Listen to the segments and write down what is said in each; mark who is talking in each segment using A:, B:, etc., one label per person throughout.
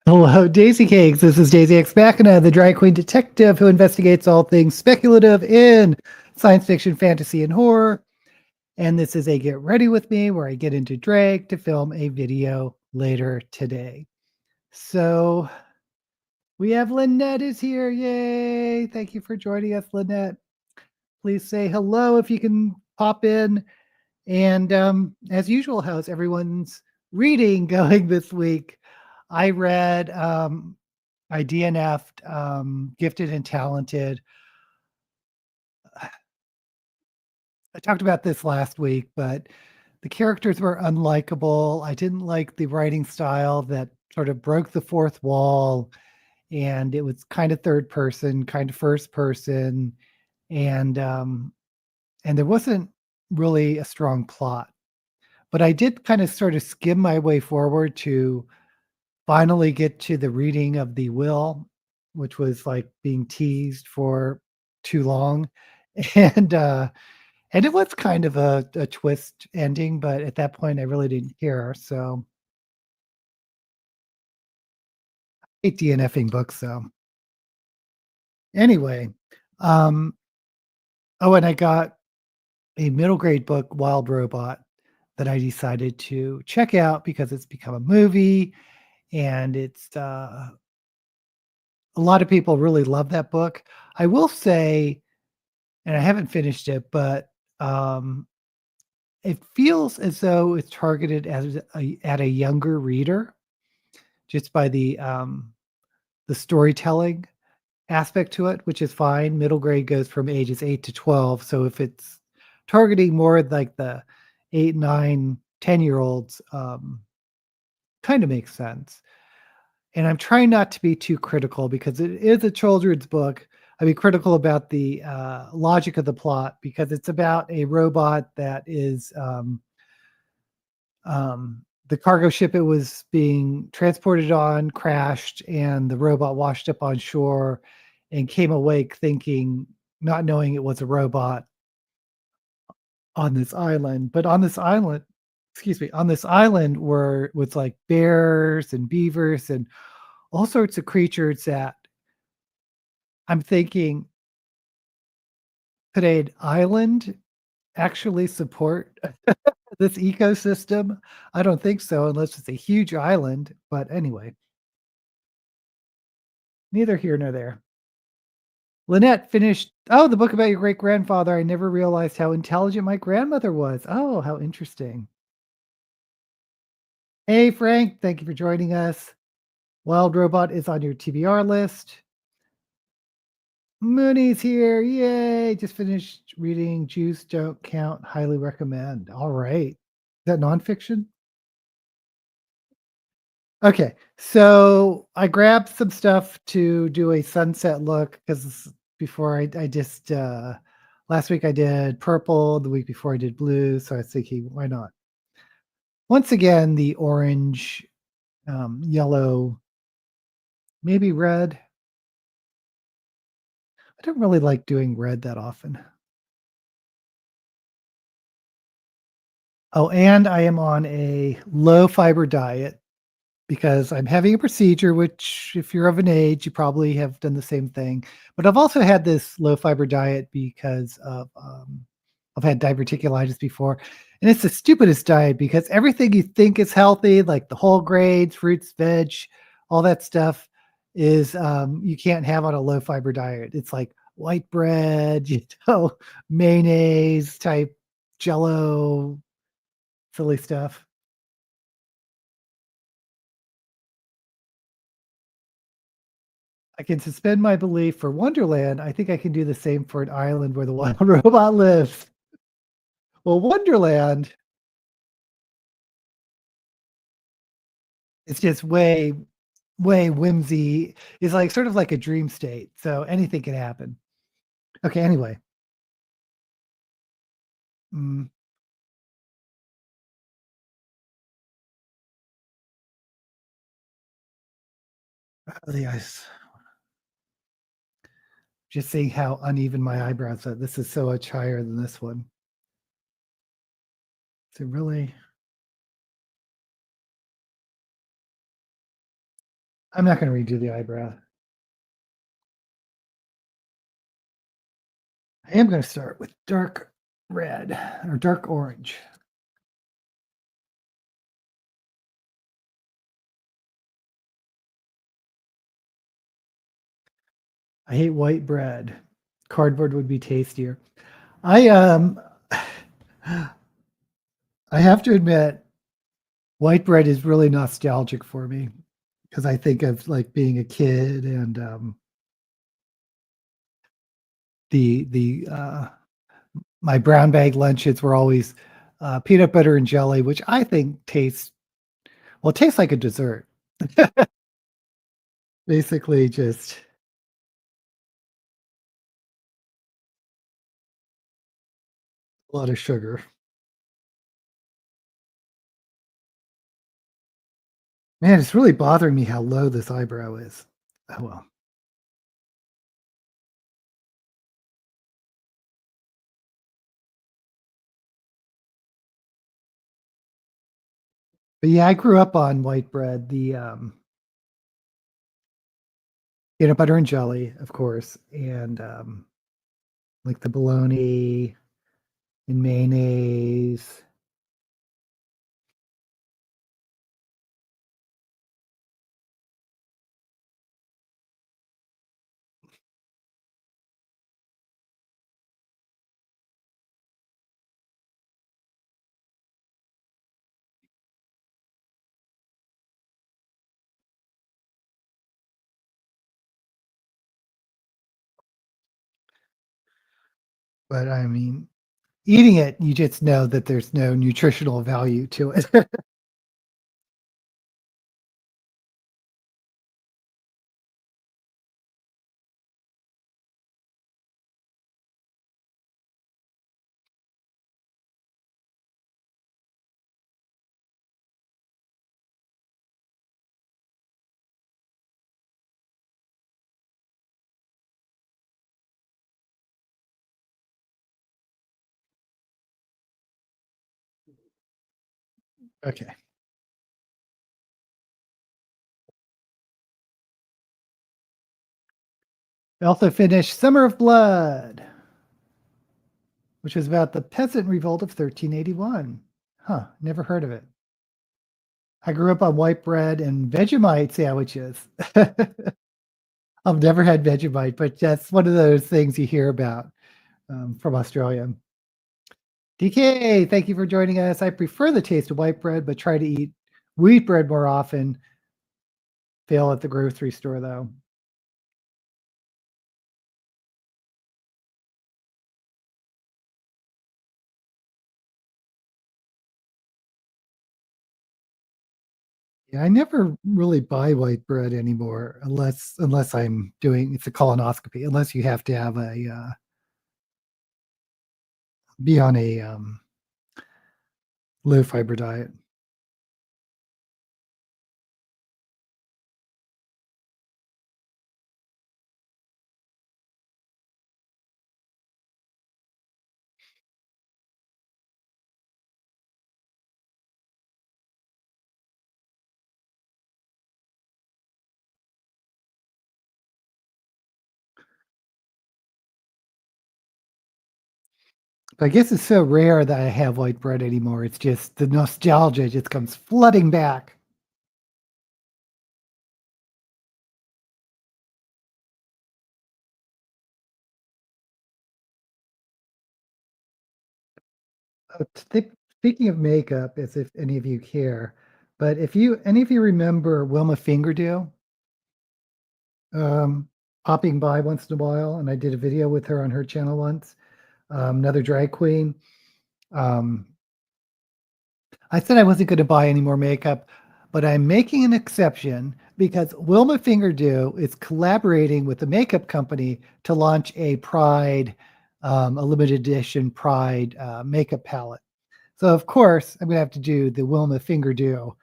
A: Hello, Daisy Cakes. This is Daisy X Machina, the drag queen detective who investigates all things speculative in science fiction, fantasy, and horror. And this is a Get Ready With Me where I get into drag to film a video later today. So we have Lynette is here. Yay. Thank you for joining us, Lynette. Please say hello if you can pop in. And as usual, how's everyone's reading going this week? I read I DNF'd Gifted and Talented. I talked about this last week, but the characters were unlikable. I didn't like the writing style that sort of broke the fourth wall, and it was kind of third person, kind of first person, and there wasn't really a strong plot. But I did kind of sort of skim my way forward to finally get to the reading of the will, which was like being teased for too long. And and it was kind of a twist ending, but at that point I really didn't care. So I hate DNFing books. So anyway, um, oh, and I got a middle grade book, Wild Robot, that I decided to check out because it's become a movie and it's a lot of people really love that book. I will say, and I haven't finished it, but um, it feels as though it's targeted at a younger reader just by the storytelling aspect to it, which is fine. Middle grade goes from ages 8 to 12. So if it's targeting more like the 8, 9, 10 year olds, kind of makes sense. And I'm trying not to be too critical because it is a children's book. I mean, critical about the logic of the plot because it's about a robot that is the cargo ship it was being transported on crashed, and the robot washed up on shore and came awake thinking, not knowing it was a robot on this island. But on this island, excuse me, on this island were with like bears and beavers and all sorts of creatures that I'm thinking, could an island actually support this ecosystem? I don't think so, unless it's a huge island. But anyway, neither here nor there. Lynette finished, oh, the book about your great grandfather. I never realized how intelligent my grandmother was. Oh, how interesting. Hey, Frank, thank you for joining us. Wild Robot is on your TBR list. Mooney's here. Yay. Just finished reading Juice Don't Count. Highly recommend. All right. Is that nonfiction? Okay. So I grabbed some stuff to do a sunset look because before I just, last week I did purple, the week before I did blue. So I was thinking, why not? Once again, the orange, yellow, maybe red. I don't really like doing red that often. Oh, and I am on a low fiber diet because I'm having a procedure, which, if you're of an age, you probably have done the same thing. But I've also had this low fiber diet because of I've had diverticulitis before, and it's the stupidest diet because everything you think is healthy, like the whole grains, fruits, veg, all that stuff, is you can't have on a low fiber diet. It's like white bread, mayonnaise type, Jello, silly stuff. I can suspend my belief for Wonderland. I think I can do the same for an island where the wild robot lives. Well, Wonderland, it's just way whimsy. It's like sort of like a dream state. So anything can happen. Okay, anyway. Mm, the ice. Just seeing how uneven my eyebrows are. This is so much higher than this one. Is it really? I'm not gonna redo the eyebrow. I am gonna start with dark red or dark orange. I hate white bread. Cardboard would be tastier. I, I have to admit, white bread is really nostalgic for me because I think of, like, being a kid and, the my brown bag lunches were always, peanut butter and jelly, which I think tastes well, it tastes like a dessert. Basically just a lot of sugar. Man, it's really bothering me how low this eyebrow is. Oh, well. But yeah, I grew up on white bread, the, peanut butter and jelly, of course, and, like, the bologna and mayonnaise. But, I mean, eating it, you just know that there's no nutritional value to it. Okay. I also finished Summer of Blood, which is about the peasant revolt of 1381. Huh, never heard of it. I grew up on white bread and Vegemite sandwiches. I've never had Vegemite, but that's one of those things you hear about, from Australia. DK, thank you for joining us. I prefer the taste of white bread, but try to eat wheat bread more often. Fail at the grocery store, though. Yeah, I never really buy white bread anymore unless I'm doing it's a colonoscopy, unless you have to have be on a, low fiber diet. But I guess it's so rare that I have white bread anymore. It's just the nostalgia just comes flooding back. Speaking of makeup, as if any of you care, but if you any of you remember Wilma Fingerdew, um, popping by once in a while, and I did a video with her on her channel once, another drag queen. Um, I said I wasn't going to buy any more makeup, but I'm making an exception because Wilma Fingerdew is collaborating with the makeup company to launch a Pride, a limited edition Pride makeup palette. So of course I'm gonna have to do the Wilma Fingerdew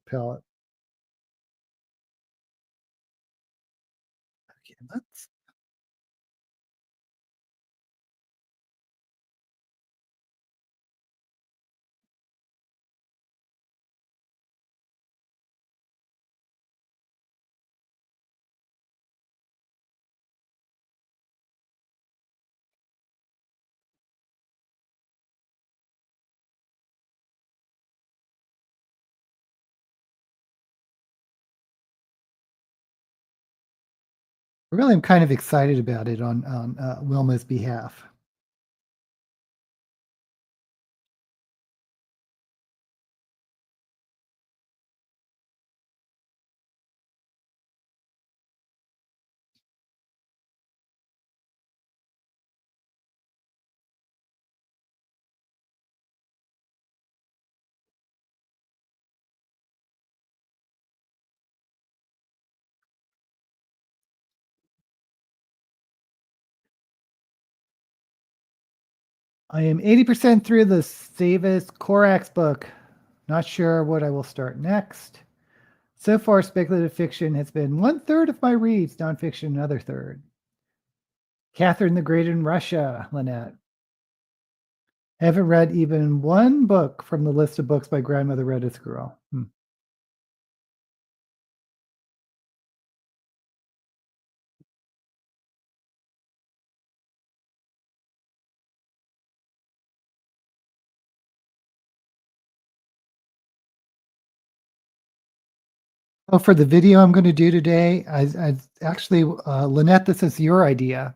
A: palette. Okay, let's Really, I'm kind of excited about it on Wilma's behalf. I am 80% through the Savis Corax book. Not sure what I will start next. So far, speculative fiction has been one third of my reads, nonfiction another third. Catherine the Great in Russia, Lynette. Haven't read even one book from the list of books my grandmother read as a girl. Oh, for the video I'm going to do today, I actually, Lynette, this is your idea.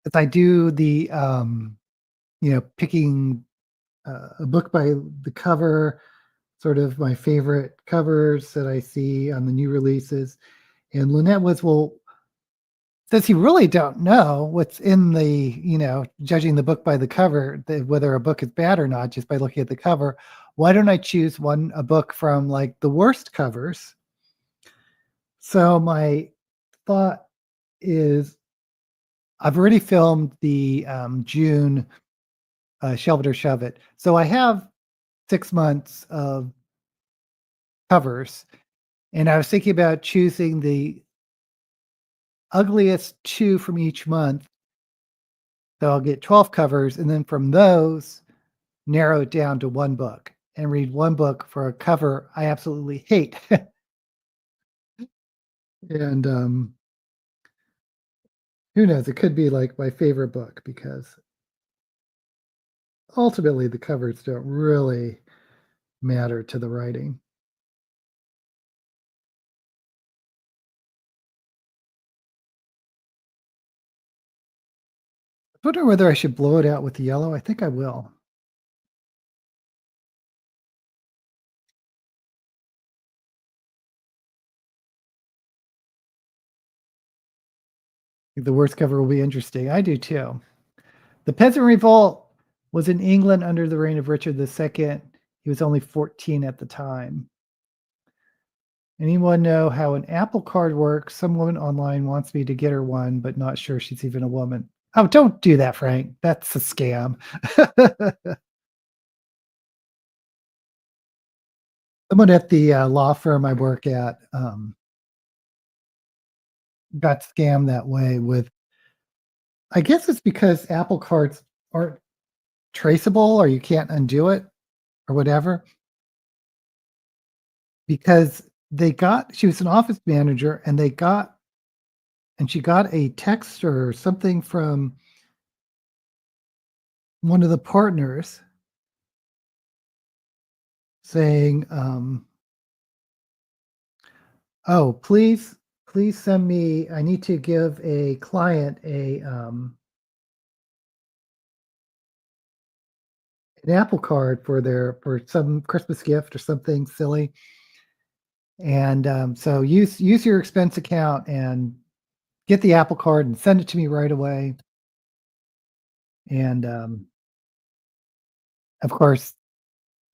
A: As I do the, picking a book by the cover, sort of my favorite covers that I see on the new releases. And Lynette was, well, since you really don't know what's in the, judging the book by the cover, whether a book is bad or not, just by looking at the cover, why don't I choose a book from like the worst covers? So my thought is I've already filmed the June Shelve It or Shove It. So I have 6 months of covers. And I was thinking about choosing the ugliest two from each month. So I'll get 12 covers. And then from those, narrow it down to one book and read one book for a cover I absolutely hate. And who knows? It could be like my favorite book because ultimately the covers don't really matter to the writing. I wonder whether I should blow it out with the yellow. I think I will. The worst cover will be interesting. I do too. The Peasant Revolt was in England under the reign of Richard II. He was only 14 at the time. Anyone know how an Apple Card works? Some woman online wants me to get her one, but not sure she's even a woman. Oh, don't do that, Frank. That's a scam. Someone at the law firm I work at got scammed that way with, I guess it's because Apple Cards aren't traceable or you can't undo it or whatever. Because she was an office manager and she got a text or something from one of the partners saying, "Oh, please send me. I need to give a client an Apple Card for some Christmas gift or something silly, and so use your expense account and get the Apple Card and send it to me right away." And of course,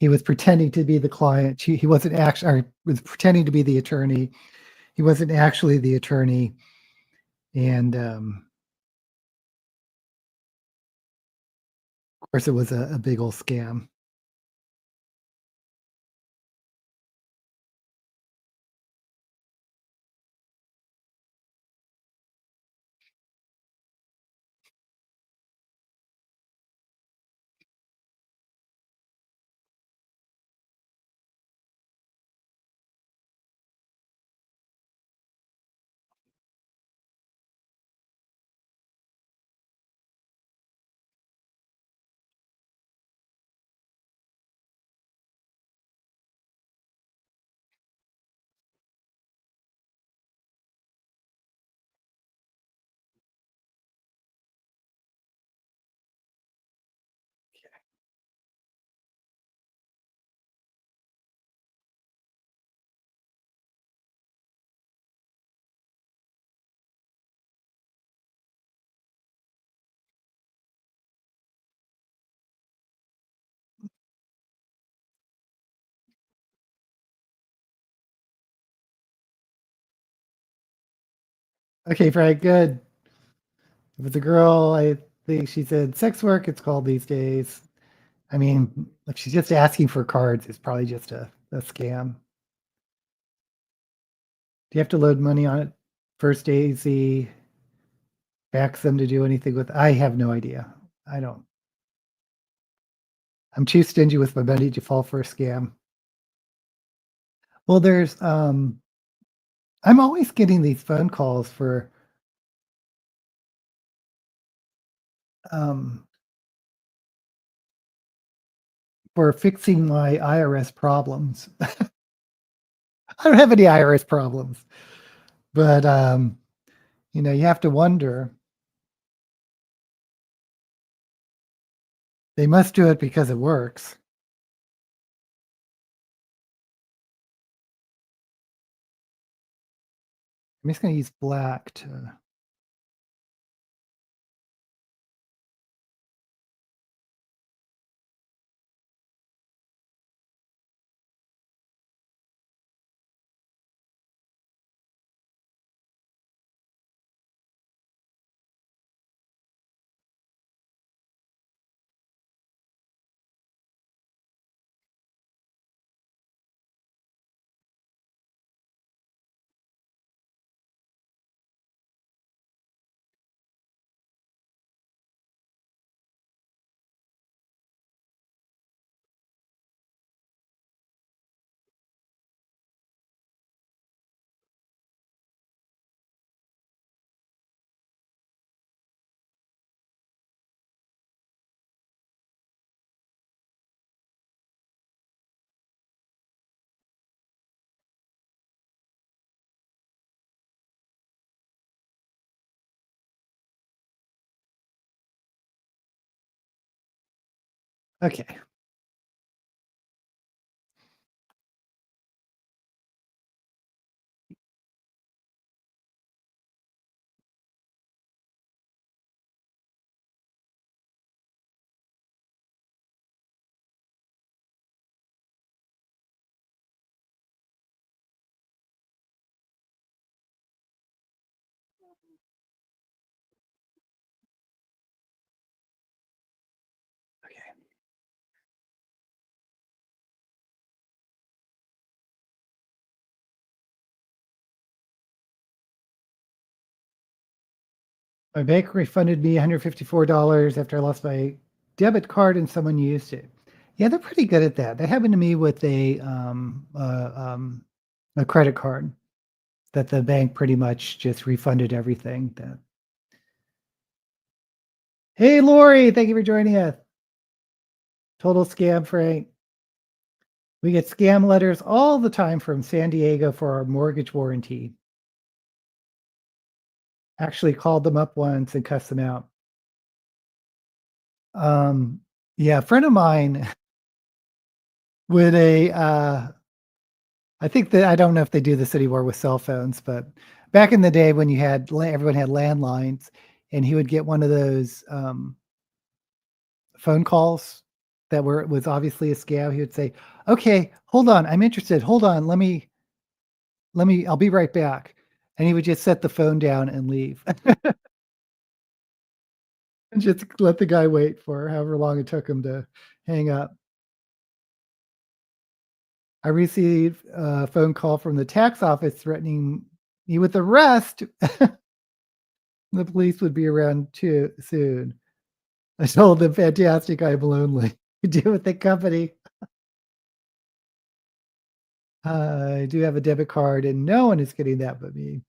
A: he was pretending to be the client. He wasn't actually, or was pretending to be the attorney. He wasn't actually the attorney, and, of course, it was a big old scam. Okay, Frank, good. If it's a girl, I think she said sex work, it's called these days. I mean, if she's just asking for cards, it's probably just a scam. Do you have to load money on it first AZ, fax them to do anything with? I have no idea. I don't. I'm too stingy with my money to fall for a scam. Well, I'm always getting these phone calls um, for fixing my IRS problems. I don't have any IRS problems, but you have to wonder. They must do it because it works. I'm just going to use black to. Okay. Okay. My bank refunded me $154 after I lost my debit card and someone used it. Yeah, they're pretty good at that. That happened to me with a credit card that the bank pretty much just refunded everything. That. Hey, Lori, thank you for joining us. Total scam, Frank. We get scam letters all the time from San Diego for our mortgage warranty. Actually called them up once and cussed them out. Um, yeah, a friend of mine with I think that I don't know if they do this anymore with cell phones, but back in the day when everyone had landlines, and he would get one of those phone calls that was obviously a scam. He would say, "Okay, hold on, I'm interested. Hold on, I'll be right back," and he would just set the phone down and leave, and just let the guy wait for however long it took him to hang up. I received a phone call from the tax office threatening me with arrest. The police would be around too soon. I told them, "Fantastic, I'm lonely." Deal with the company. I do have a debit card, and no one is getting that but me.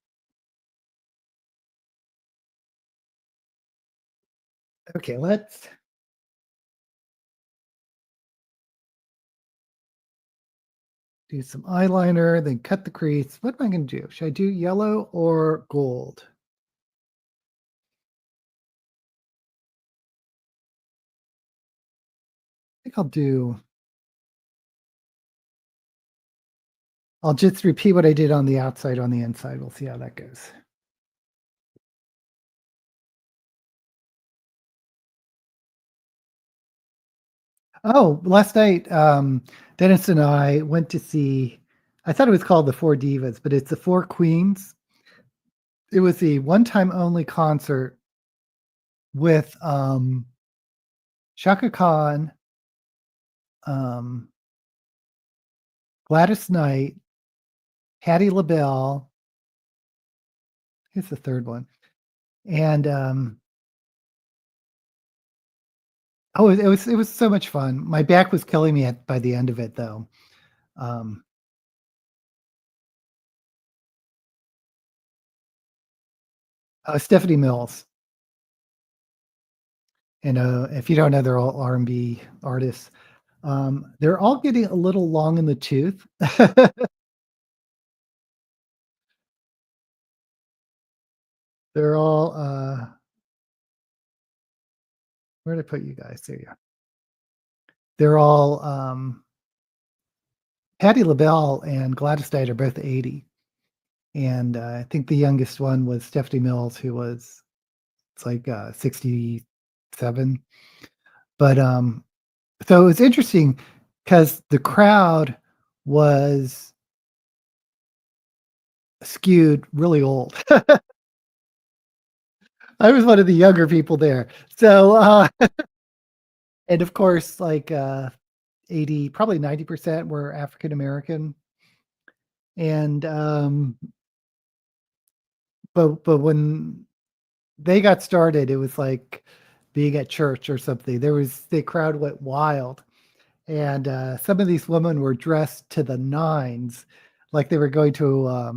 A: Okay, let's do some eyeliner, then cut the crease. What am I going to do? Should I do yellow or gold? I think I'll just repeat what I did on the outside on the inside. We'll see how that goes. Oh, last night, Dennis and I went to see, I thought it was called The Four Divas, but it's The Four Queens. It was the one-time only concert with, Shaka Khan, um, Gladys Knight, Patti LaBelle, who's the 3rd one? And, oh, it was so much fun. My back was killing me by the end of it, though. Um, Stephanie Mills, and, if you don't know, they're all R&B artists. They're all getting a little long in the tooth. They're all, where did I put you guys? There you are. They're all, Patti LaBelle and Gladys Knight are both 80, and, I think the youngest one was Stephanie Mills, who was it's like, 67. But, so it was interesting because the crowd was skewed really old. I was one of the younger people there. So, and of course, like, 80, probably 90% were African American. And, but when they got started, it was like being at church or something. The crowd went wild. And, some of these women were dressed to the nines, like they were going to a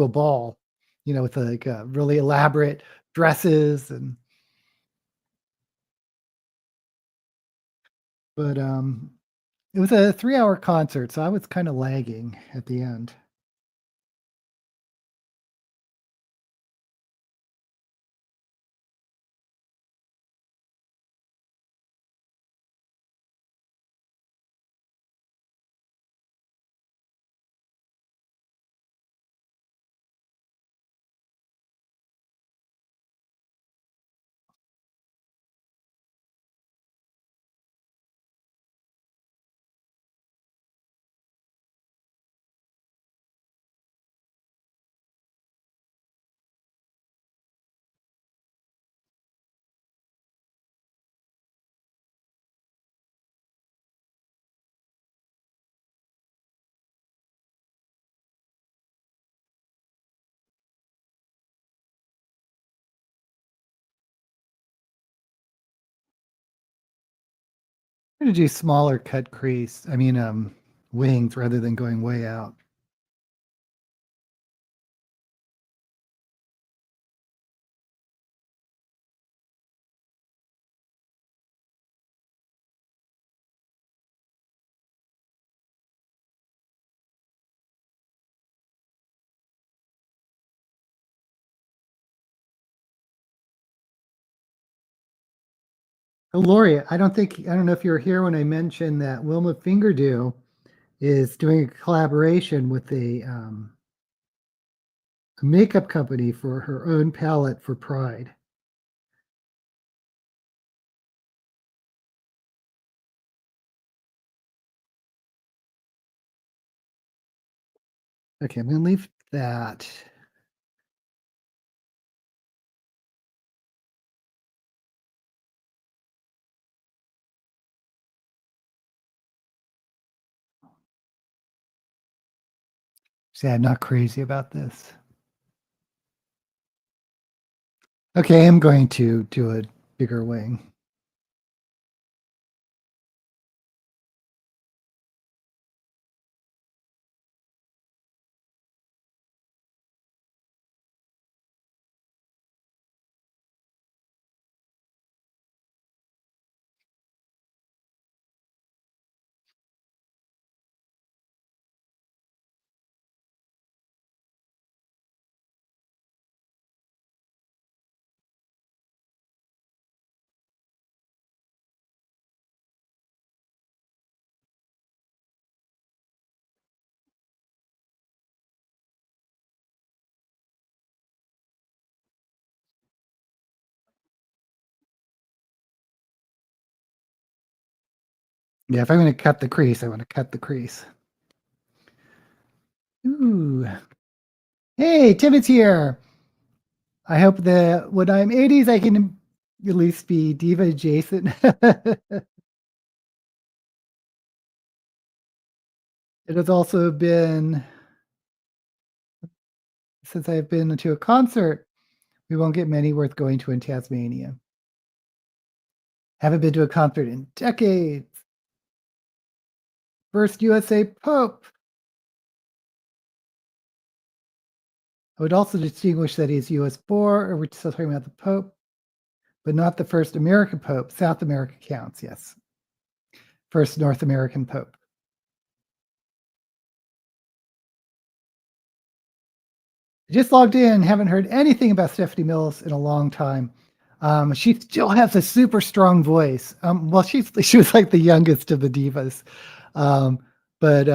A: ball, with, like, really elaborate dresses. But, it was a 3-hour concert, so I was kinda lagging at the end. I'm gonna do smaller cut crease, wings rather than going way out. Oh, Lori, I don't know if you were here when I mentioned that Wilma Fingerdew is doing a collaboration with a makeup company for her own palette for Pride. Okay, I'm gonna leave that. See, I'm not crazy about this. Okay, I'm going to do a bigger wing. Yeah, if I'm gonna cut the crease, I want to cut the crease. Ooh. Hey, Timmons here. I hope that when I'm 80s, I can at least be diva adjacent. It has also been, since I've been to a concert, we won't get many worth going to in Tasmania. Haven't been to a concert in decades. First USA Pope. I would also distinguish that he's US born, or we're still talking about the Pope, but not the first American Pope. South America counts, yes. First North American Pope. Just logged in, haven't heard anything about Stephanie Mills in a long time. She still has a super strong voice. Well, she was like the youngest of the divas, um, but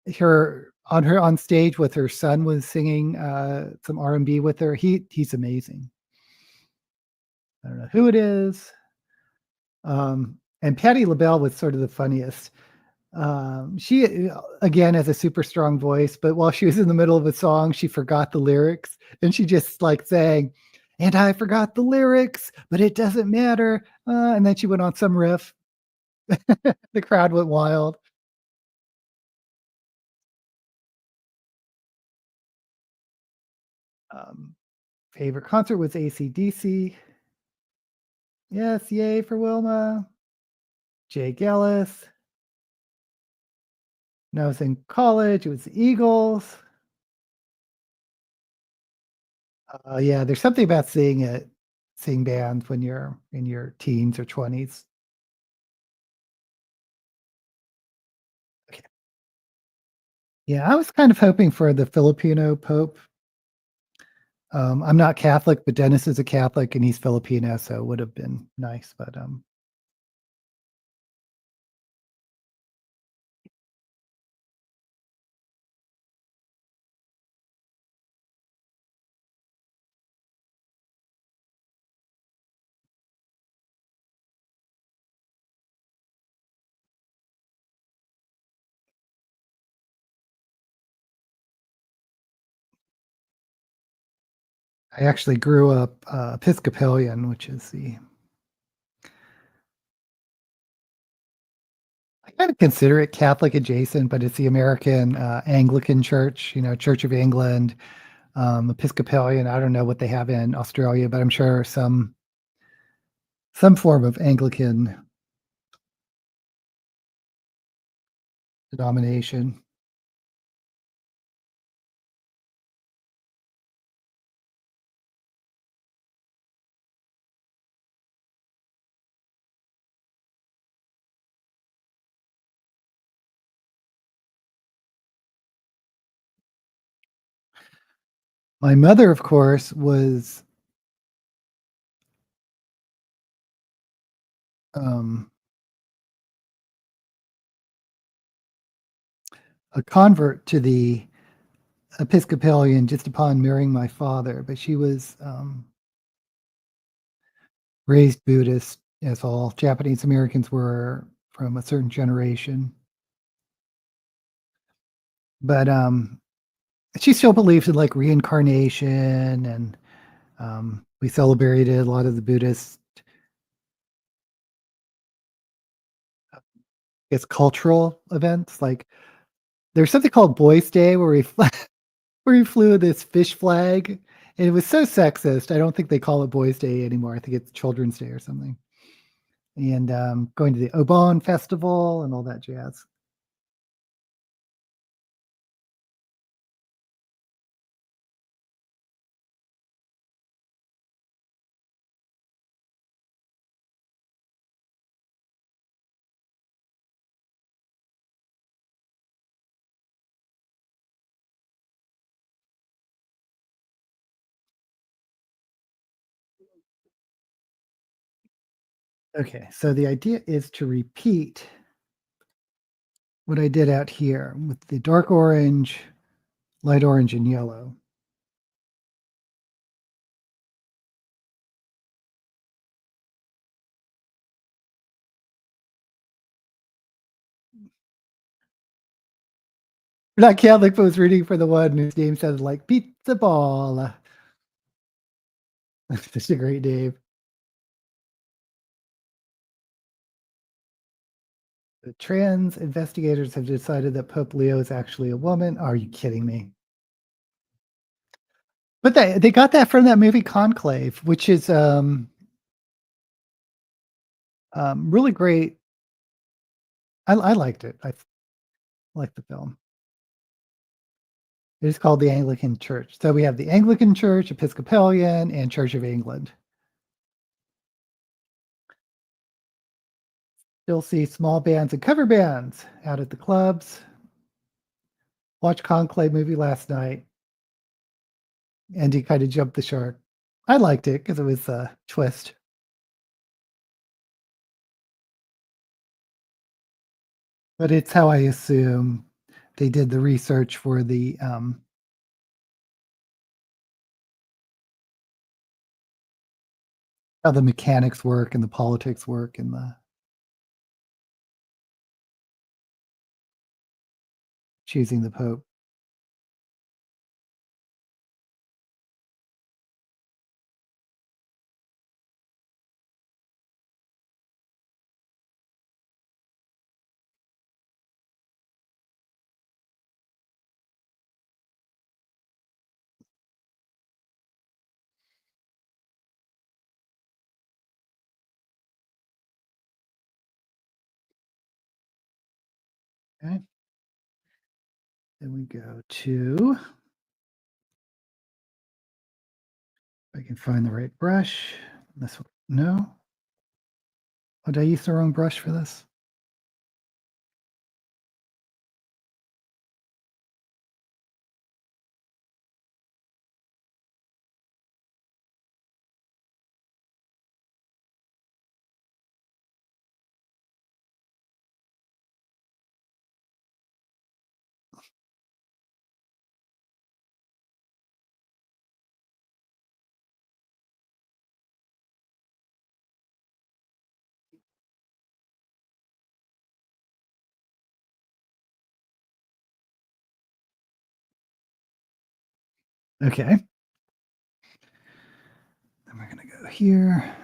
A: her on stage with her son was singing some R&B with her. He's amazing. I don't know who it is. And Patti LaBelle was sort of the funniest. She again has a super strong voice, but while she was in the middle of a song, she forgot the lyrics and she just like sang, "And I forgot the lyrics, but it doesn't matter." And then she went on some riff. The crowd went wild. Um, Favorite concert was AC/DC. Yes, yay for Wilma. Jay Gillis. When I was in college, it was the Eagles. Yeah, there's something about seeing bands when you're in your teens or 20s. Okay. Yeah, I was kind of hoping for the Filipino Pope. I'm not Catholic, but Dennis is a Catholic and he's Filipino, so it would have been nice. But I actually grew up Episcopalian, which is the I kind of consider it Catholic adjacent, but it's the American Anglican Church, Church of England, Episcopalian. I don't know what they have in Australia, but I'm sure some form of Anglican denomination. My mother, of course, was um, a convert to the Episcopalian just upon marrying my father, but she was raised Buddhist, as all Japanese Americans were from a certain generation. But she still believes in like reincarnation, and we celebrated a lot of the Buddhist, it's cultural events. Like there's something called Boys Day where where he flew this fish flag. And it was so sexist. I don't think they call it Boys Day anymore. I think it's Children's Day or something. And going to the Obon Festival and all that jazz. Okay, so the idea is to repeat what I did out here with the dark orange, light orange, and yellow. not Catholic, but was rooting for the one whose name sounded like pizza ball. That's such a great name. The trans investigators have decided that Pope Leo is actually a woman. Are you kidding me? But they got that from that movie Conclave, which is really great. I liked it. I liked the film. It is called the Anglican Church. So we have the Anglican Church, Episcopalian, and Church of England. Still see small bands and cover bands out at the clubs. Watched Conclave movie last night. And he kind of jumped the shark. I liked it because it was a twist. But it's how I assume they did the research for the how the mechanics work and the politics work and the choosing the Pope. Okay. Then we go to, if I can find the right brush. This one, no. Oh, did I use the wrong brush for this? Okay. Then we're going to go here.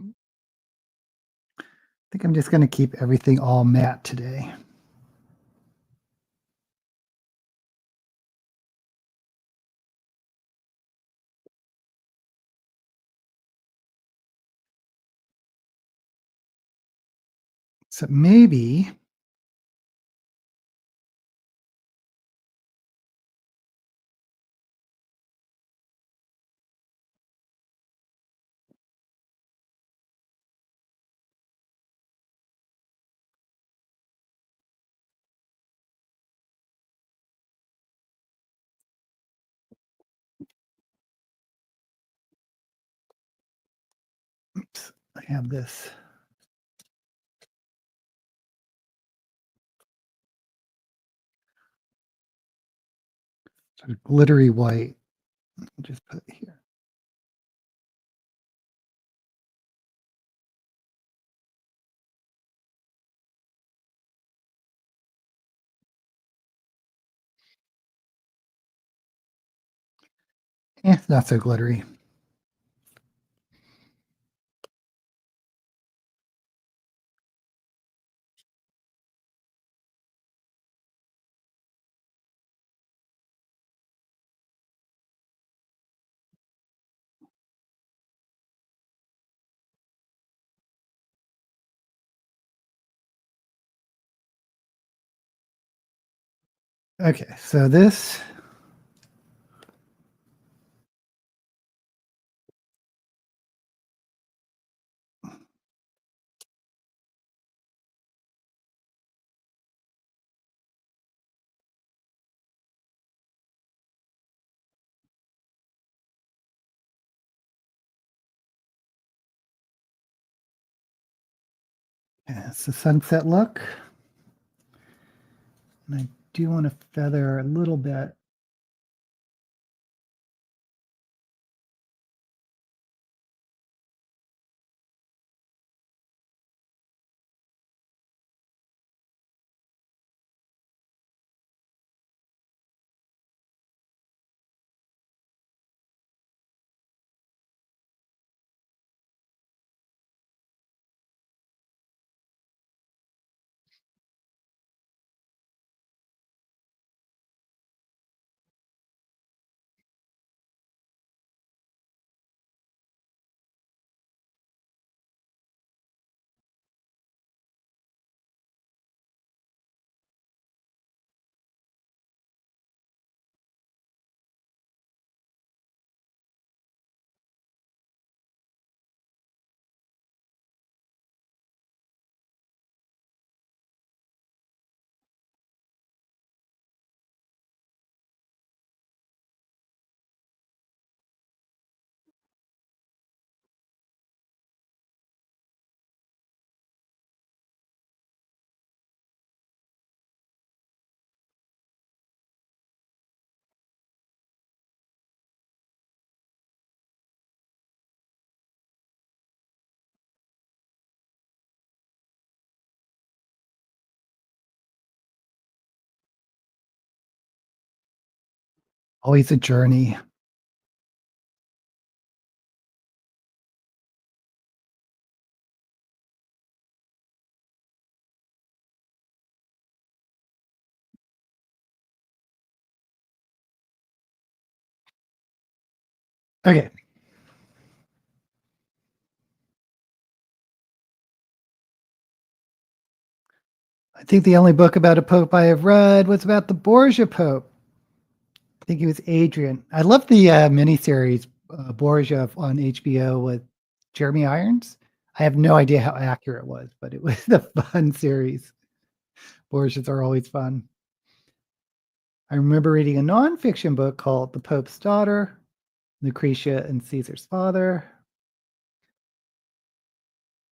A: I think I'm just going to keep everything all matte today. So maybe oops, I have this. Sort of glittery white. I'll just put it here. Yeah, not so glittery. Okay, so this it's the sunset look. And I do want to feather a little bit. Always a journey. Okay. I think the only book about a pope I have read was about the Borgia Pope. I think he was Adrian. I love the miniseries Borgia on HBO with Jeremy Irons. I have no idea how accurate it was, but it was a fun series. Borgias are always fun. I remember reading a nonfiction book called The Pope's Daughter, Lucretia and Caesar's Father,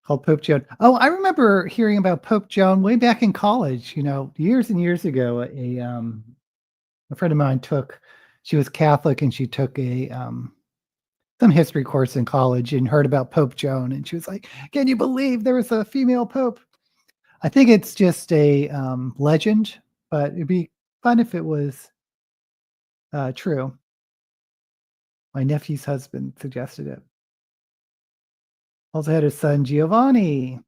A: called Pope Joan. Oh, I remember hearing about Pope Joan way back in college, years and years ago. A friend of mine she was Catholic and she took some history course in college and heard about Pope Joan. And she was like, can you believe there was a female Pope? I think it's just a legend, but it'd be fun if it was true. My nephew's husband suggested it. Also had his son Giovanni.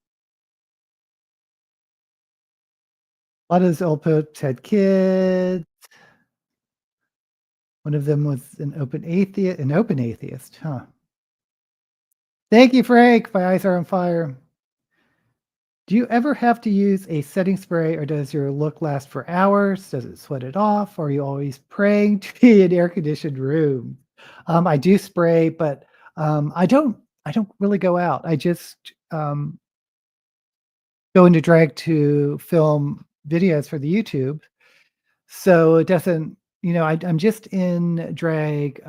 A: A lot of those old popes had kids. One of them was an open atheist, huh? Thank you, Frank. My eyes are on fire. Do you ever have to use a setting spray, or does your look last for hours? Does it sweat it off? Or are you always praying to be in air-conditioned room? I do spray, but I don't really go out. I just go into drag to film videos for the YouTube. So it doesn't, I'm just in drag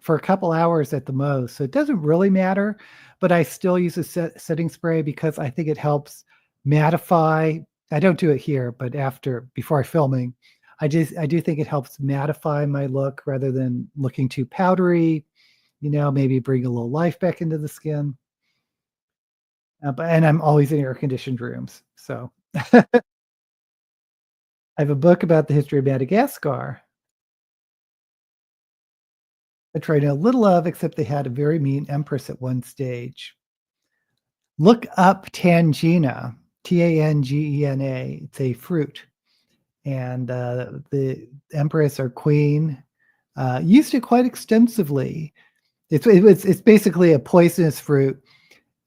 A: for a couple hours at the most. So it doesn't really matter, but I still use a setting spray because I think it helps mattify. I don't do it here, but before filming, I do think it helps mattify my look rather than looking too powdery, maybe bring a little life back into the skin. And I'm always in air-conditioned rooms. So I have a book about the history of Madagascar. I tried to know a little of, except they had a very mean empress at one stage. Look up tangina, Tangena. It's a fruit. And the empress or queen used it quite extensively. It's basically a poisonous fruit.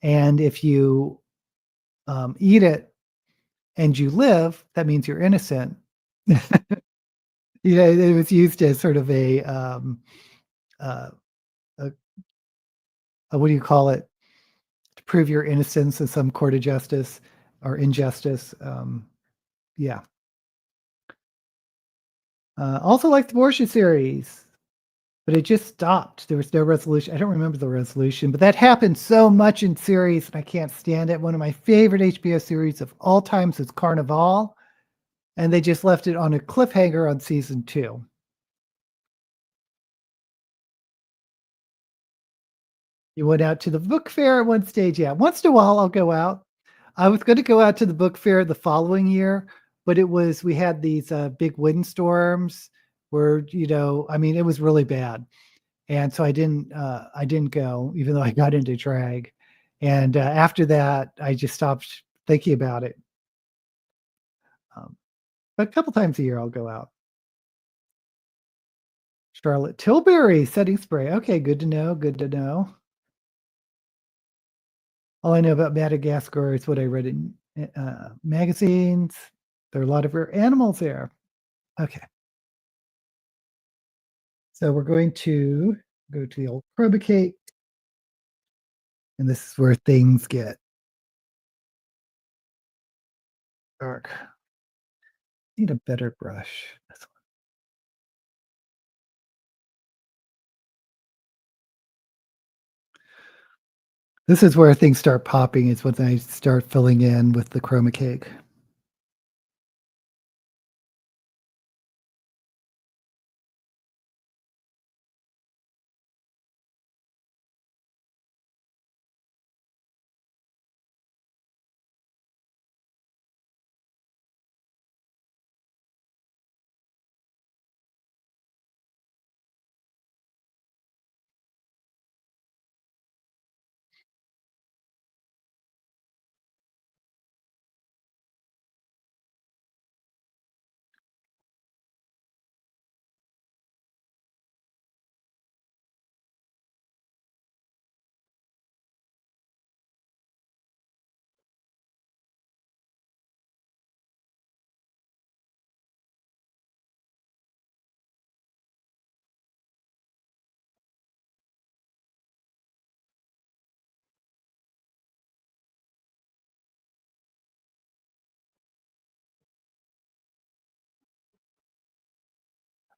A: And if you eat it and you live, that means you're innocent. It was used as sort of a what do you call it? To prove your innocence in some court of justice or injustice. Yeah. Also like the Borgia series, but it just stopped. There was no resolution. I don't remember the resolution, but that happened so much in series, and I can't stand it. One of my favorite HBO series of all times is Carnival. and they just left it on a cliffhanger on season 2. You went out to the book fair at one stage? Yeah, once in a while, I'll go out. I was gonna go out to the book fair the following year, but we had these, big windstorms where, I mean, it was really bad, and so I didn't go even though I got into drag, and, after that, I just stopped thinking about it, um, but a couple times a year, I'll go out. Charlotte Tilbury setting spray. Okay, good to know, good to know. All I know about Madagascar is what I read in, magazines. There are a lot of rare animals there. Okay, so we're going to go to the old chromacate, and this is where things get dark. Need a better brush. This is where things start popping, is when I start filling in with the chroma cake.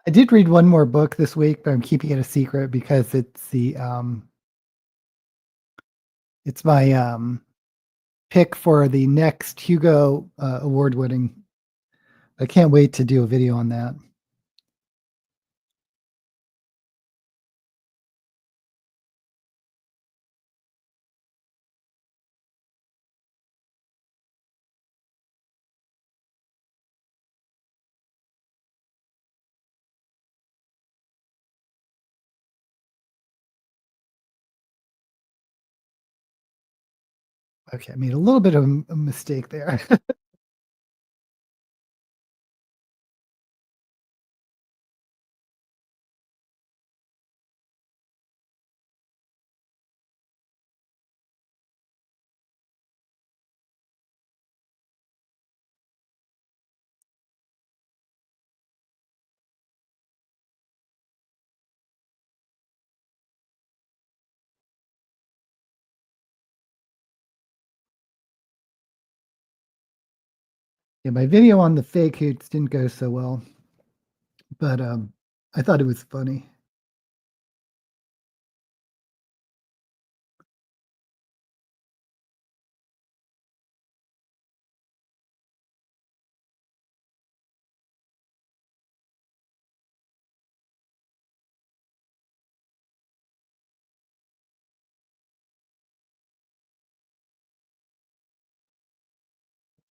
A: I did read one more book this week, but I'm keeping it a secret because it's my, pick for the next Hugo, award winning. I can't wait to do a video on that. Okay, I made a little bit of a mistake there. Yeah, my video on the fake hoots didn't go so well, but, I thought it was funny.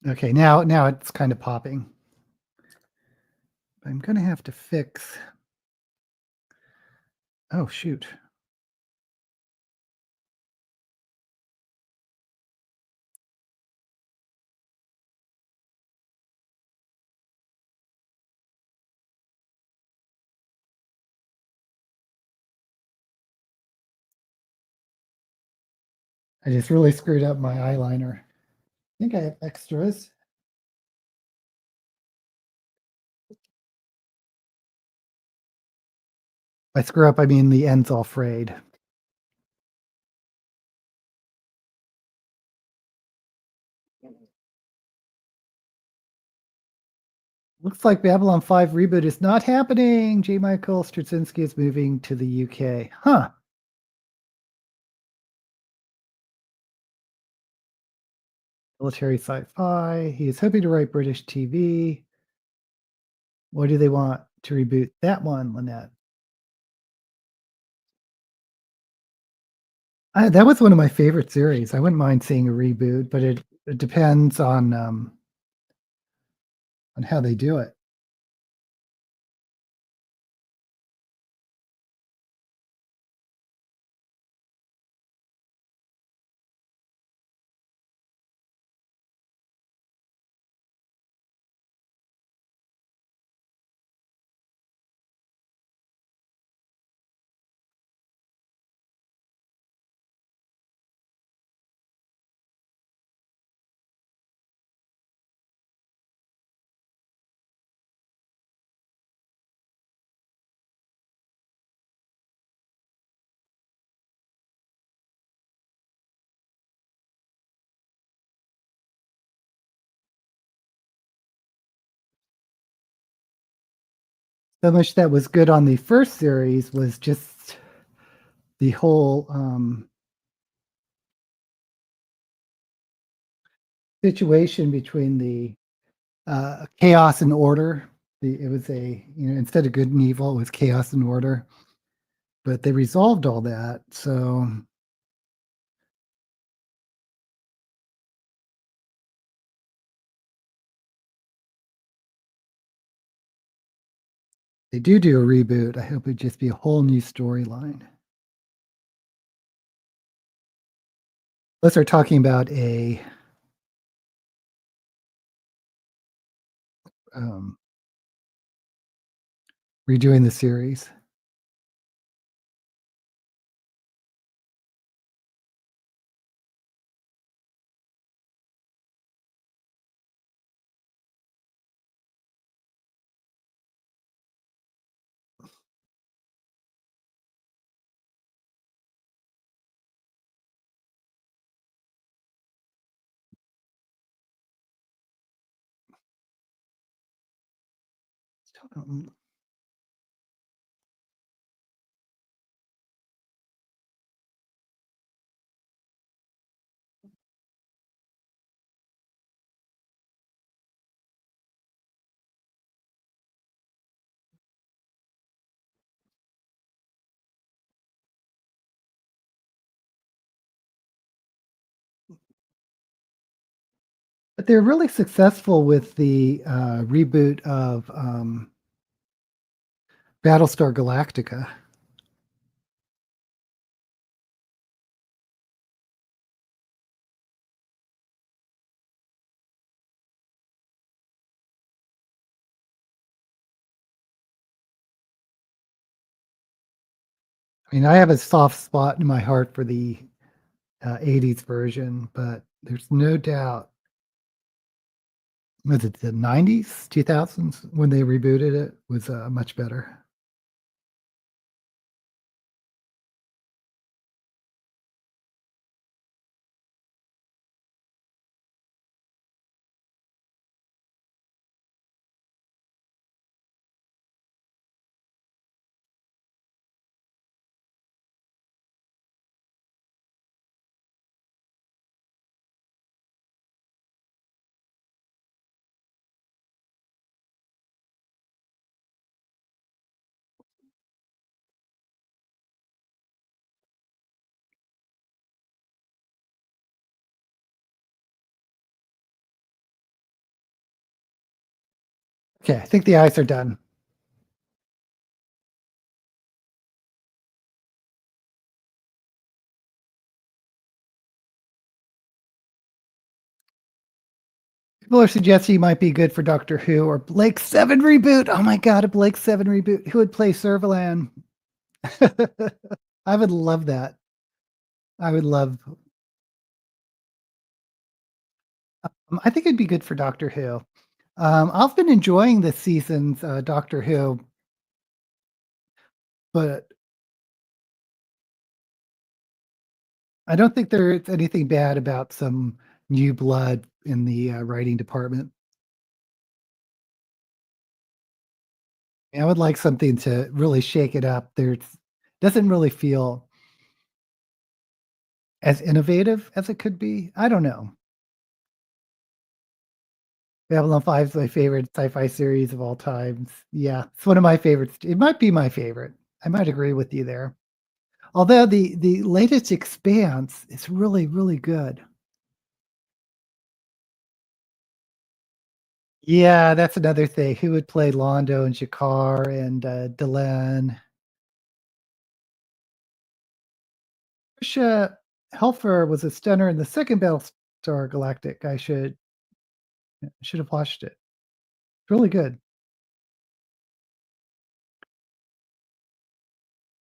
A: Okay, now it's kinda popping. I'm gonna have to fix. Oh, shoot. I just really screwed up my eyeliner. I think I have extras. By screw up, I mean the end's all frayed. Looks like Babylon 5 reboot is not happening. J. Michael Straczynski is moving to the UK. Huh. Military sci-fi. He is hoping to write British TV. Why do they want to reboot that one, Lynette? That was one of my favorite series. I wouldn't mind seeing a reboot, but it depends on how they do it. So much that was good on the first series was just the whole, situation between the, chaos and order. It was instead of good and evil, it was chaos and order, but they resolved all that, so they do a reboot. I hope it'd just be a whole new storyline. Unless they're talking about um, redoing the series. Um, but they're really successful with the, reboot of, Battlestar Galactica. I mean, I have a soft spot in my heart for the, 80s version, but there's no doubt was it the 90s, 2000s when they rebooted it was, much better. Okay, I think the eyes are done. People are suggesting he might be good for Doctor Who or Blake 7 reboot. Oh my god, a Blake 7 reboot. Who would play Servalan? I would love that. I would love I think it'd be good for Doctor Who. I've been enjoying this season's, Doctor Who, but I don't think there's anything bad about some new blood in the, writing department. I would like something to really shake it up. There's doesn't really feel as innovative as it could be. I don't know. Babylon 5 is my favorite sci-fi series of all times. Yeah, it's one of my favorites. It might be my favorite. I might agree with you there. Although the latest Expanse is really, really good. Yeah, that's another thing. Who would play Londo and Jakar and, Delenn? Trisha Helfer was a stunner in the second Battlestar Galactic. I should have watched it. Really good.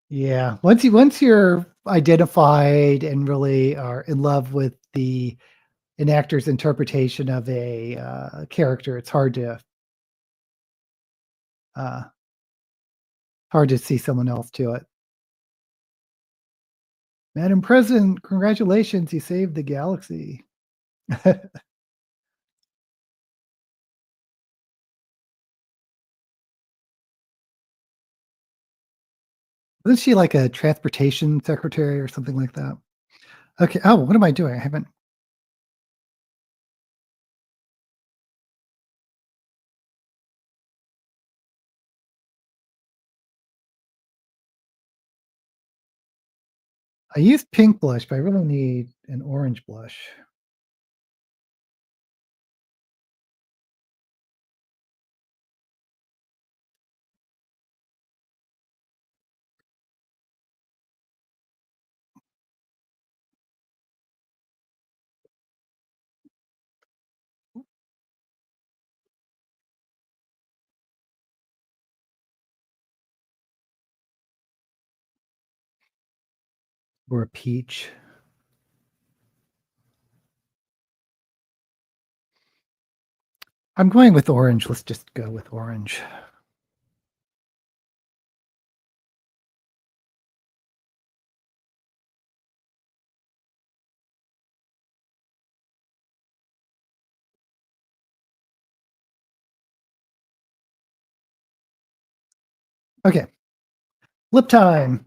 A: Yeah. Once you're identified and really are in love with an actor's interpretation of a, character, it's uh, hard to see someone else do it. Madam President, congratulations, you saved the galaxy. Wasn't she like a transportation secretary or something like that? Okay. Oh, what am I doing? I haven't I used pink blush, but I really need an orange blush. Or a peach. I'm going with orange. Let's just go with orange. Okay. Flip time.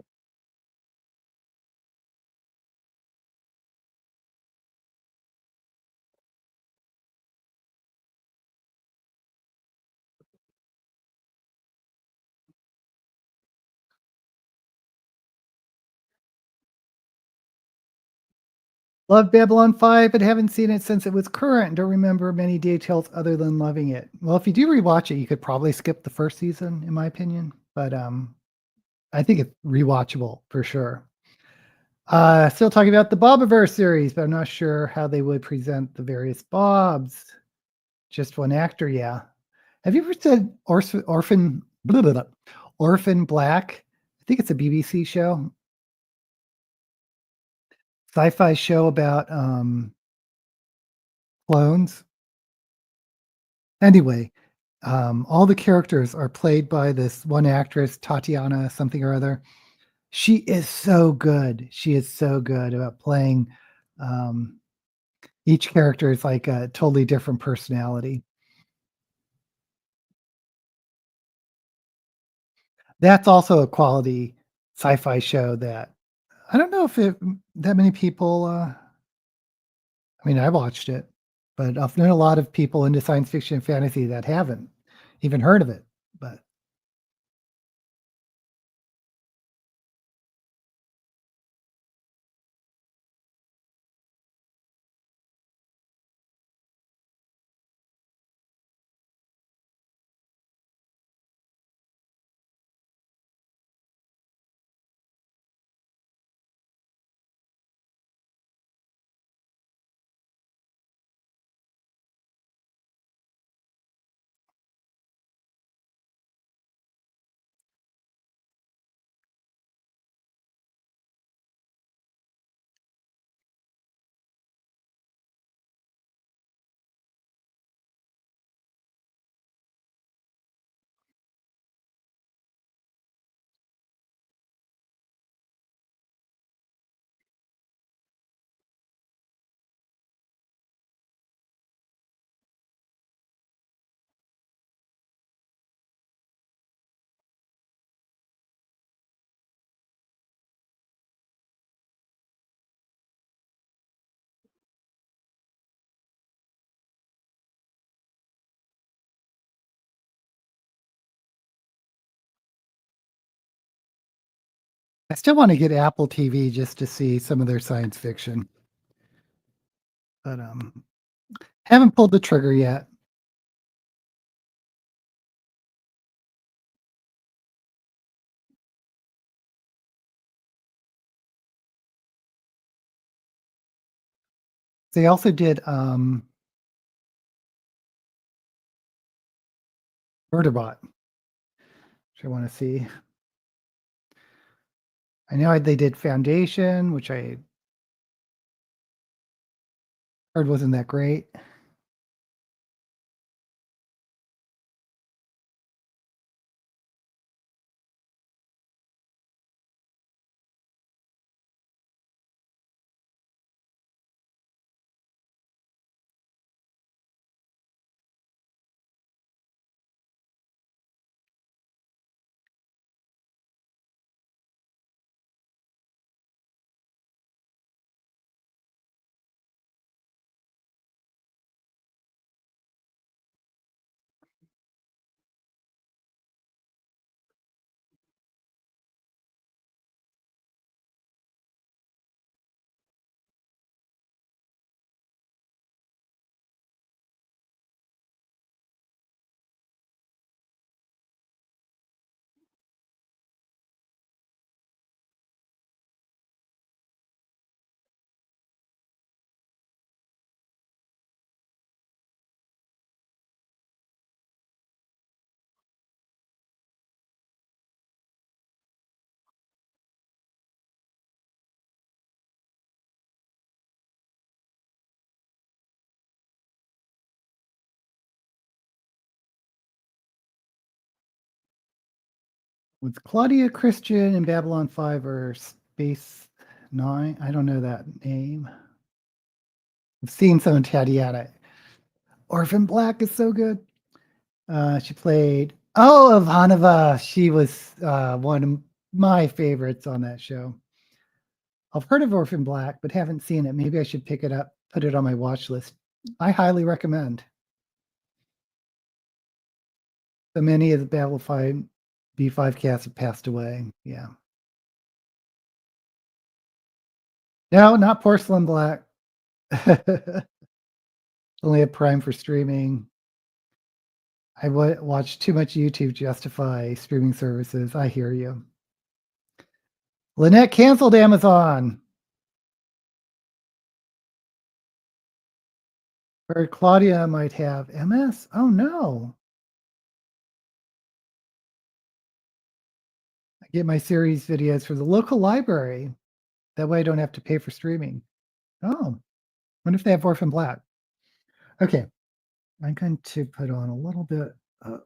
A: Love Babylon 5, but haven't seen it since it was current. Don't remember many details other than loving it. Well, if you do rewatch it, you could probably skip the first season, in my opinion. But I think it's rewatchable for sure. Still talking about the Bobiverse series, but I'm not sure how they would present the various Bobs. Just one actor, yeah. Have you ever said blah, blah, blah, Orphan Black? I think it's a BBC show, sci-fi show about clones. Anyway, all the characters are played by this one actress, Tatiana something or other. She is so good. She is so good about playing. Um, each character is like a totally different personality. That's also a quality sci-fi show that I don't know if that many people. I mean, I watched it, but I've known a lot of people into science fiction and fantasy that haven't even heard of it. But I still want to get Apple TV just to see some of their science fiction, but haven't pulled the trigger yet. They also did Murderbot, which I want to see. I know they did Foundation, which I heard wasn't that great. With Claudia Christian and Babylon 5 or Space 9. I don't know that name. I've seen some Tatiana. Orphan Black is so good. She played Ivanova. She was one of my favorites on that show. I've heard of Orphan Black, but haven't seen it. Maybe I should pick it up, put it on my watch list. I highly recommend. So many of the Babylon B5 cast have passed away. Yeah. No, not Porcelain Black. Only a Prime for streaming. I watch too much YouTube to justify streaming services. I hear you. Lynette canceled Amazon. Or Claudia might have MS. Oh no. I get my series videos from the local library. That way I don't have to pay for streaming. Oh, wonder if they have Orphan Black. Okay. I'm going to put on a little bit of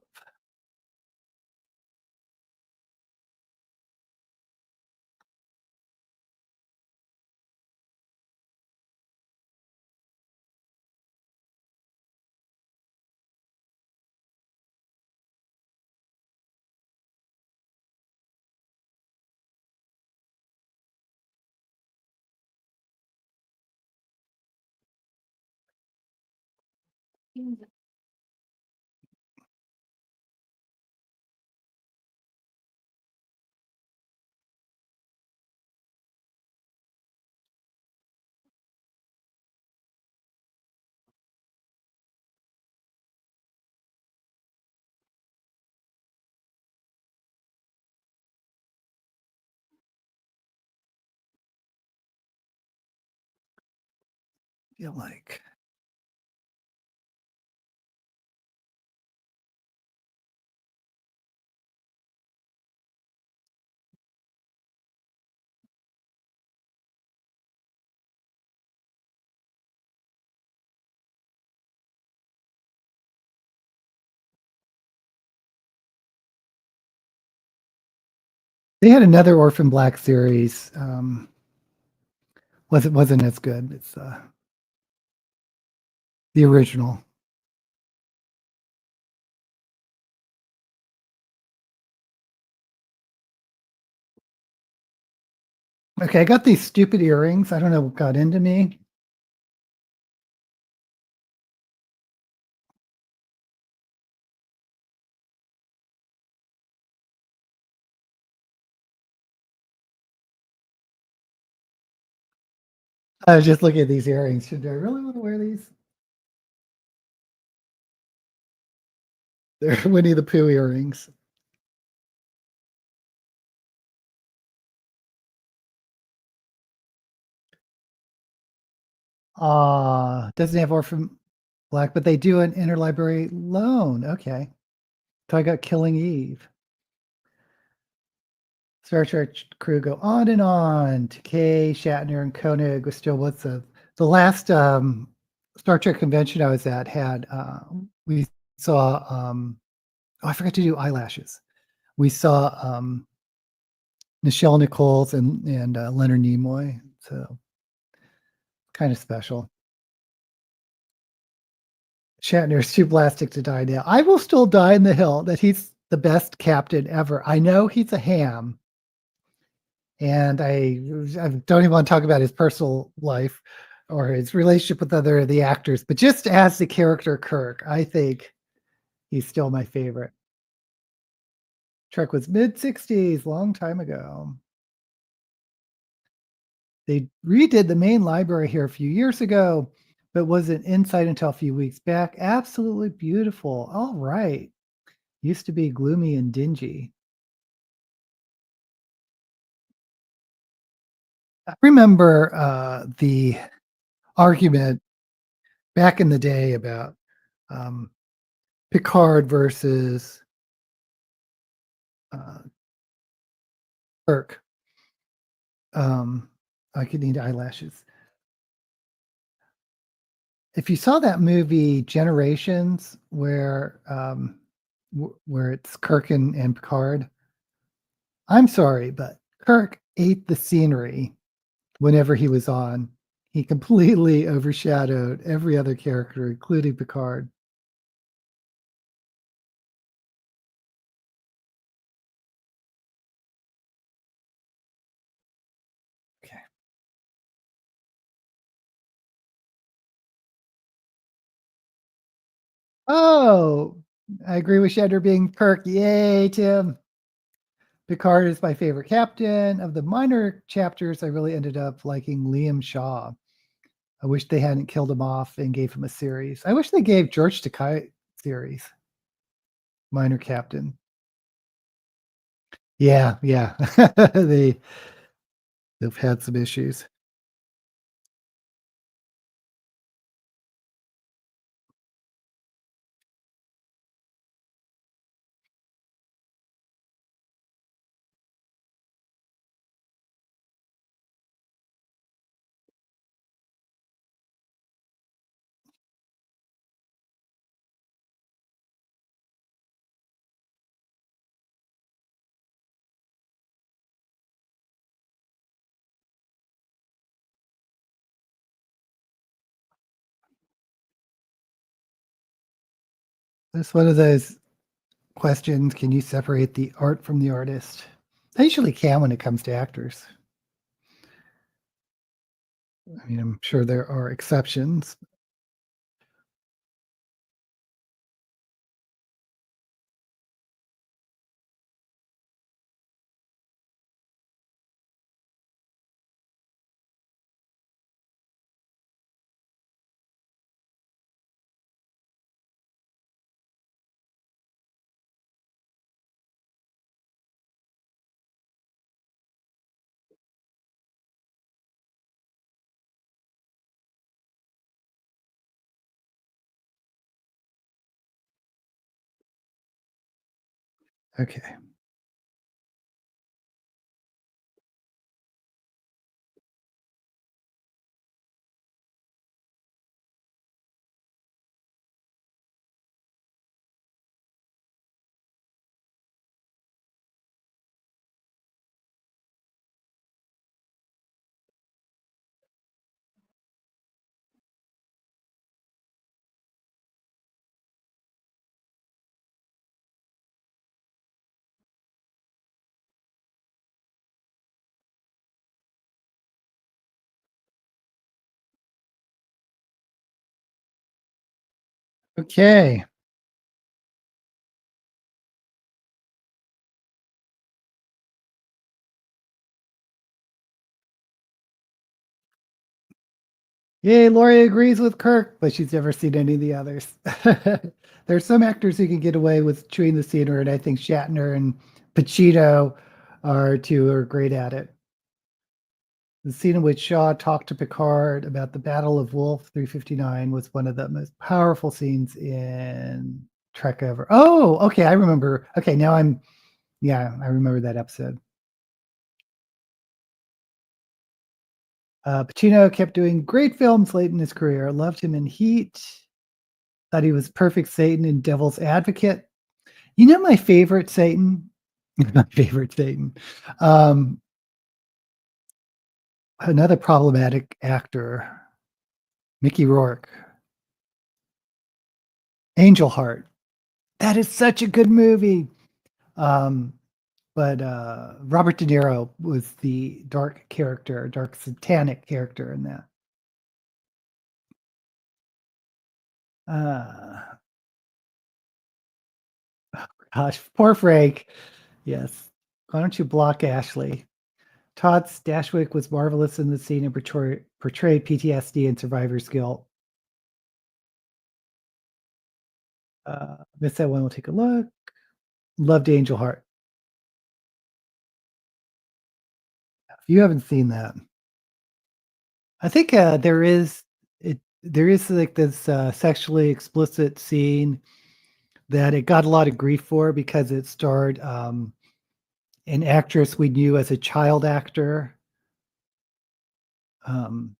A: feel like they had another Orphan Black series. Wasn't as good. It's the original. Okay, I got these stupid earrings. I don't know what got into me. I was just looking at these earrings. Should I really want to wear these? They're Winnie the Pooh earrings. Doesn't have Orphan Black, but they do an interlibrary loan. Okay. So I got Killing Eve. Star Trek crew go on and on. Takei, Shatner, and Koenig was still with the last Star Trek convention I was at had we saw oh, I forgot to do eyelashes. We saw Nichelle Nichols and Leonard Nimoy. So kind of special. Shatner's too plastic to die now. I will still die in the hill that he's the best captain ever. I know he's a ham, and I don't even want to talk about his personal life or his relationship with other of the actors, but just as the character Kirk, I think he's still my favorite. Trek was mid-60s, long time ago. They redid the main library here a few years ago, but wasn't inside until a few weeks back. Absolutely beautiful. All right. Used to be gloomy and dingy. I remember the argument back in the day about um, Picard versus uh, Kirk. I could need eyelashes. If you saw that movie Generations, where it's Kirk and Picard, I'm sorry, but Kirk ate the scenery whenever he was on. He completely overshadowed every other character, including Picard. Okay. Oh, I agree with Shedder being Kirk. Yay, Tim. Picard is my favorite captain. Of the minor chapters, I really ended up liking Liam Shaw. I wish they hadn't killed him off and gave him a series. I wish they gave George Takei series. Minor captain. Yeah, yeah. They've had some issues. It's one of those questions. Can you separate the art from the artist? I usually can when it comes to actors. I mean, I'm sure there are exceptions. Okay. Okay. Yay, Lori agrees with Kirk, but she's never seen any of the others. There's some actors who can get away with chewing the scenery, and I think Shatner and Pacino are great at it. The scene in which Shaw talked to Picard about the Battle of Wolf 359 was one of the most powerful scenes in Trek ever. Oh, okay, I remember. Okay, now yeah, I remember that episode. Pacino kept doing great films late in his career. Loved him in Heat. Thought he was perfect Satan in Devil's Advocate. You know my favorite Satan? My favorite Satan. Um, Another problematic actor, Mickey Rourke. Angel Heart. That is such a good movie. Um, but Robert De Niro was the dark satanic character in that. Uh, Gosh, poor Frank. Yes. Why don't you block Ashley? Todd Stashwick was marvelous in the scene and portrayed PTSD and survivor's guilt. Missed that one. We'll take a look. Loved Angel Heart. If you haven't seen that, I think there is like this sexually explicit scene that it got a lot of grief for because it starred an actress we knew as a child actor, um,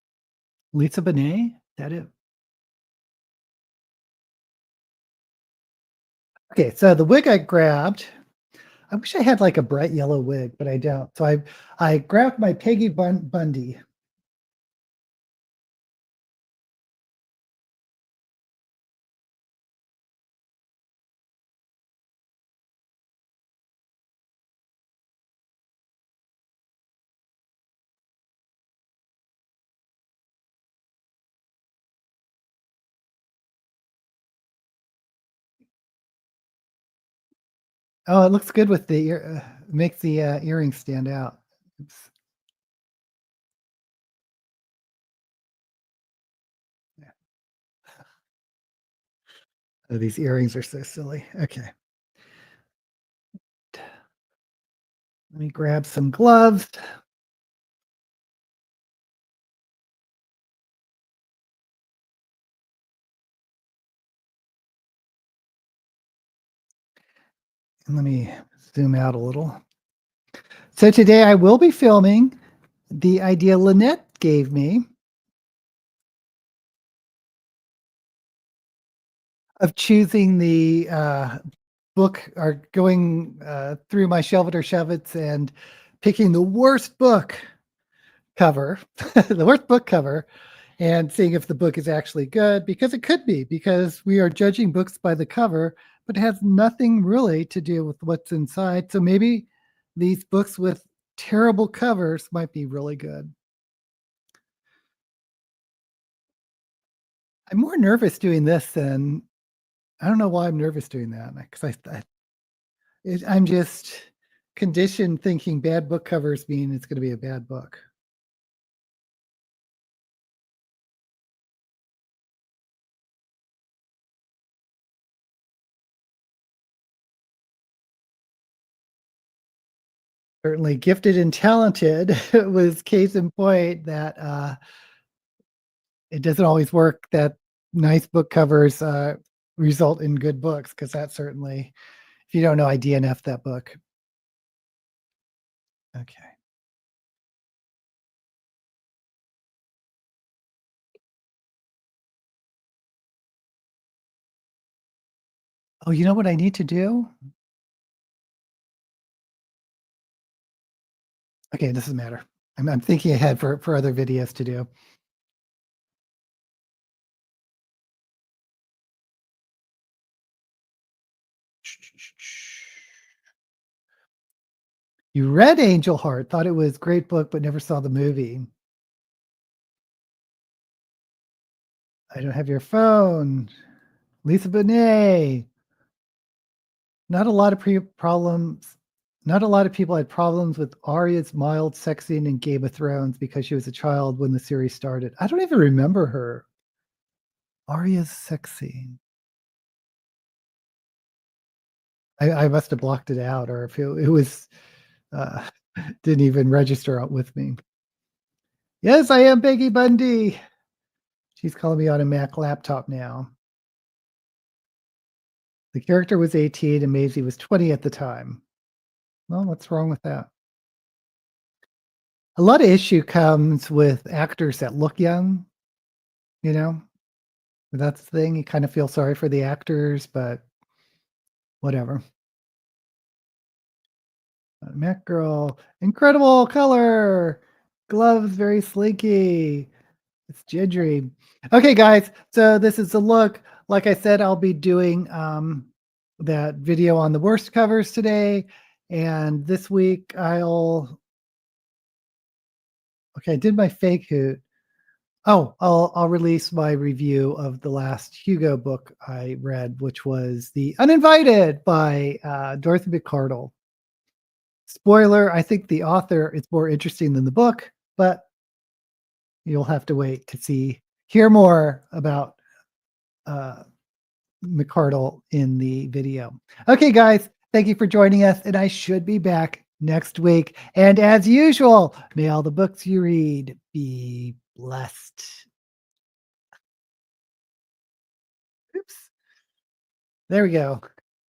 A: Lisa Bonet. That it? Okay, so the wig I grabbed, I wish I had like a bright yellow wig, but I don't. So I grabbed my Peggy Bundy. Oh, it looks good with the ear. Makes the earrings stand out. Oops. Yeah. Oh, these earrings are so silly. Okay, let me grab some gloves. And let me zoom out a little. So today I will be filming the idea Lynette gave me of choosing the book or going through my Shelve It or Shove It and picking the worst book cover, the worst book cover, and seeing if the book is actually good, because it could be, because we are judging books by the cover, but it has nothing really to do with what's inside. So maybe these books with terrible covers might be really good. I'm more nervous doing this than I don't know why I'm nervous doing that, because I'm just conditioned thinking bad book covers mean it's going to be a bad book. Certainly Gifted and Talented was case in point that it doesn't always work that nice book covers result in good books, because that certainly, if you don't know, I DNF that book. Okay. Oh, you know what I need to do? Okay, it doesn't matter. I'm thinking ahead for other videos to do. You read Angel Heart, thought it was a great book, but never saw the movie. I don't have your phone. Lisa Bonet. Not a lot of problems. Not a lot of people had problems with Arya's mild sex scene in Game of Thrones because she was a child when the series started. I don't even remember her. Arya's sex scene. I must have blocked it out, or if it was uh, didn't even register out with me. Yes, I am Peggy Bundy. She's calling me on a Mac laptop now. The character was 18 and Maisie was 20 at the time. Well, what's wrong with that? A lot of issue comes with actors that look young, you know? That's the thing. You kind of feel sorry for the actors, but whatever. Mac Girl, incredible color. Gloves very slinky. It's gingery. Okay, guys. So this is the look. Like I said, I'll be doing that video on the worst covers today. And this week okay, I did my fake hoot. Oh, I'll release my review of the last Hugo book I read, which was The Uninvited by Dorothy McCardle. Spoiler, I think the author is more interesting than the book, but you'll have to wait to hear more about uh, McCardle in the video. Okay, guys, thank you for joining us, and I should be back next week. And as usual, may all the books you read be blessed. Oops. There we go.